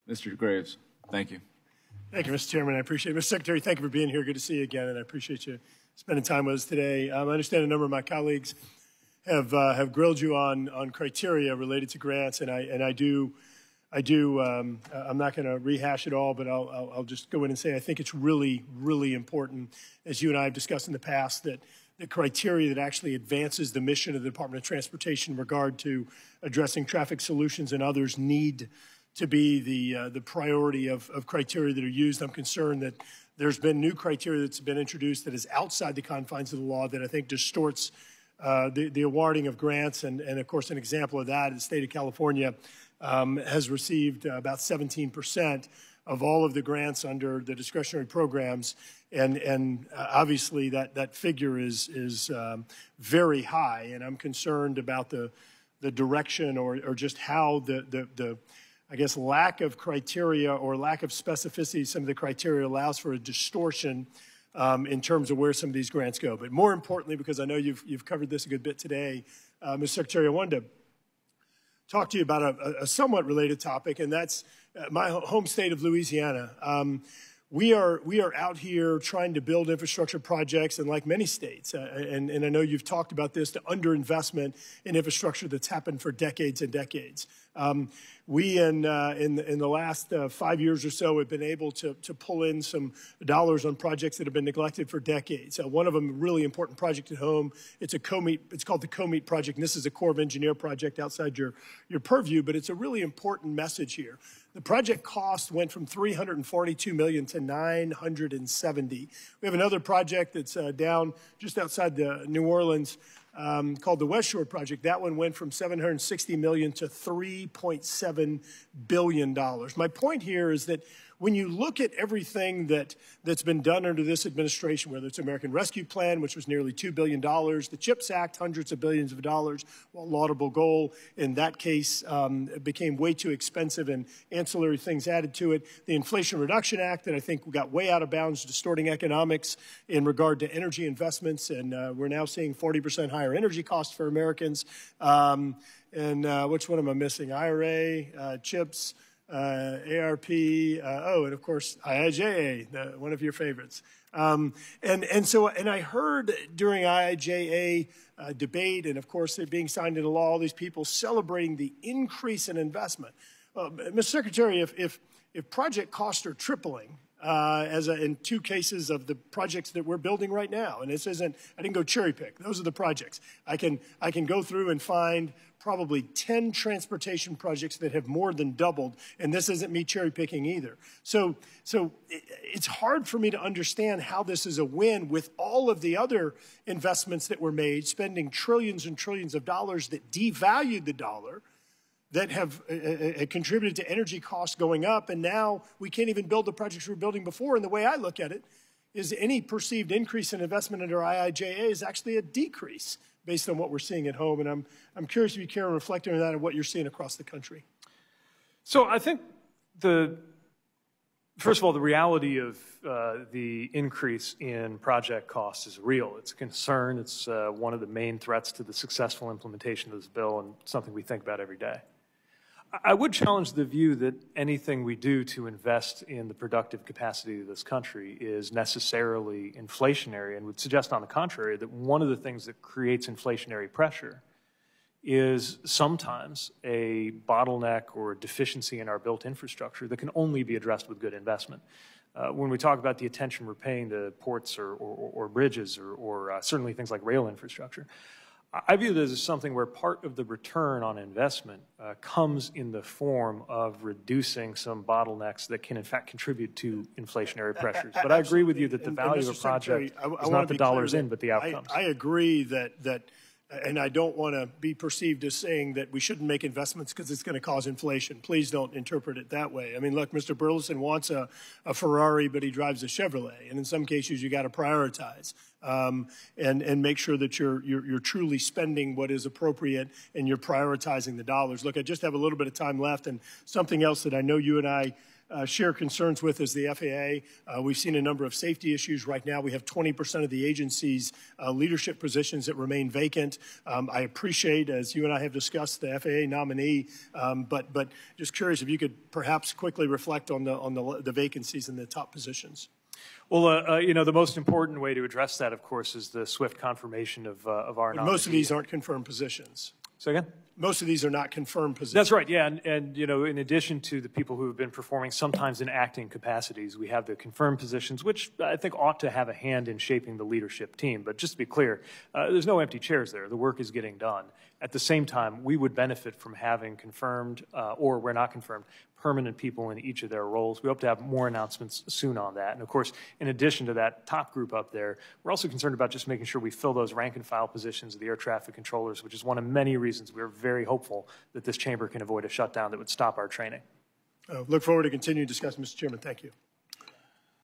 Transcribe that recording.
Mr. Graves, thank you. Thank you, Mr. Chairman. I appreciate it. Mr. Secretary, thank you for being here. Good to see you again, and I appreciate you spending time with us today. I understand a number of my colleagues have grilled you on criteria related to grants, and I'm not going to rehash it all, but I'll just go in and say I think it's really, really important, as you and I have discussed in the past, that the criteria that actually advances the mission of the Department of Transportation in regard to addressing traffic solutions and others need to be the priority of criteria that are used. I'm concerned that there's been new criteria that's been introduced that is outside the confines of the law that I think distorts the awarding of grants. And of course, an example of that, the state of California has received about 17% of all of the grants under the discretionary programs. And obviously that figure is very high. And I'm concerned about the direction or just how the I guess, lack of criteria or lack of specificity, some of the criteria allows for a distortion in terms of where some of these grants go. But more importantly, because I know you've covered this a good bit today, Mr. Secretary, I wanted to talk to you about a somewhat related topic, and that's my home state of Louisiana. We are out here trying to build infrastructure projects, and like many states, and I know you've talked about this, the underinvestment in infrastructure that's happened for decades and decades. We, in the last 5 years or so, have been able to pull in some dollars on projects that have been neglected for decades. One of them, a really important project at home, it's called the COMEET project, and this is a Corps of Engineer project outside your purview, but it's a really important message here. The project cost went from $342 million to $970. We have another project that's down just outside New Orleans called the West Shore Project. That one went from $760 million to $3.7 billion. My point here is that when you look at everything that's been done under this administration, whether it's American Rescue Plan, which was nearly $2 billion, the CHIPS Act, hundreds of billions of dollars, while laudable goal in that case became way too expensive and ancillary things added to it, the Inflation Reduction Act that I think got way out of bounds, distorting economics in regard to energy investments, and we're now seeing 40% higher energy costs for Americans. And which one am I missing? IRA, CHIPS, ARP, and of course, IIJA, one of your favorites. And I heard during IIJA debate, and of course, it being signed into law, all these people celebrating the increase in investment. Mr. Secretary, if project costs are tripling, in two cases of the projects that we're building right now, and this isn't, I didn't go cherry pick, those are the projects. I can go through and find probably 10 transportation projects that have more than doubled, and this isn't me cherry picking either. So it's hard for me to understand how this is a win with all of the other investments that were made, spending trillions and trillions of dollars that devalued the dollar, that have contributed to energy costs going up, and now we can't even build the projects we were building before. And the way I look at it is any perceived increase in investment under IIJA is actually a decrease based on what we're seeing at home. And I'm curious if you care to reflect on that and what you're seeing across the country. So I think first of all, the reality of the increase in project costs is real. It's a concern. It's one of the main threats to the successful implementation of this bill and something we think about every day. I would challenge the view that anything we do to invest in the productive capacity of this country is necessarily inflationary, and would suggest on the contrary that one of the things that creates inflationary pressure is sometimes a bottleneck or a deficiency in our built infrastructure that can only be addressed with good investment. When we talk about the attention we're paying to ports or bridges or certainly things like rail infrastructure, I view this as something where part of the return on investment comes in the form of reducing some bottlenecks that can, in fact, contribute to inflationary pressures. But I agree with you that the value of a project is not the dollars in, but the outcomes. I agree that and I don't want to be perceived as saying that we shouldn't make investments because it's going to cause inflation. Please don't interpret it that way. I mean, look, Mr. Burleson wants a Ferrari, but he drives a Chevrolet. And in some cases, you got to prioritize and make sure that you're truly spending what is appropriate and you're prioritizing the dollars. Look, I just have a little bit of time left, and something else that I know you and I share concerns with is the FAA. We've seen a number of safety issues. Right now, we have 20% of the agency's leadership positions that remain vacant. I appreciate, as you and I have discussed, the FAA nominee, but just curious if you could perhaps quickly reflect on the vacancies in the top positions. Well, you know, the most important way to address that, of course, is the swift confirmation of our nominee. Most of these aren't confirmed positions. Say again? Most of these are not confirmed positions. That's right, yeah, and you know, in addition to the people who have been performing sometimes in acting capacities, we have the confirmed positions, which I think ought to have a hand in shaping the leadership team. But just to be clear, there's no empty chairs there. The work is getting done. At the same time, we would benefit from having confirmed, or we're not confirmed, permanent people in each of their roles. We hope to have more announcements soon on that. And of course, in addition to that top group up there, we're also concerned about just making sure we fill those rank and file positions of the air traffic controllers, which is one of many reasons we're very hopeful that this chamber can avoid a shutdown that would stop our training. Look forward to continuing discussing, Mr. Chairman. Thank you.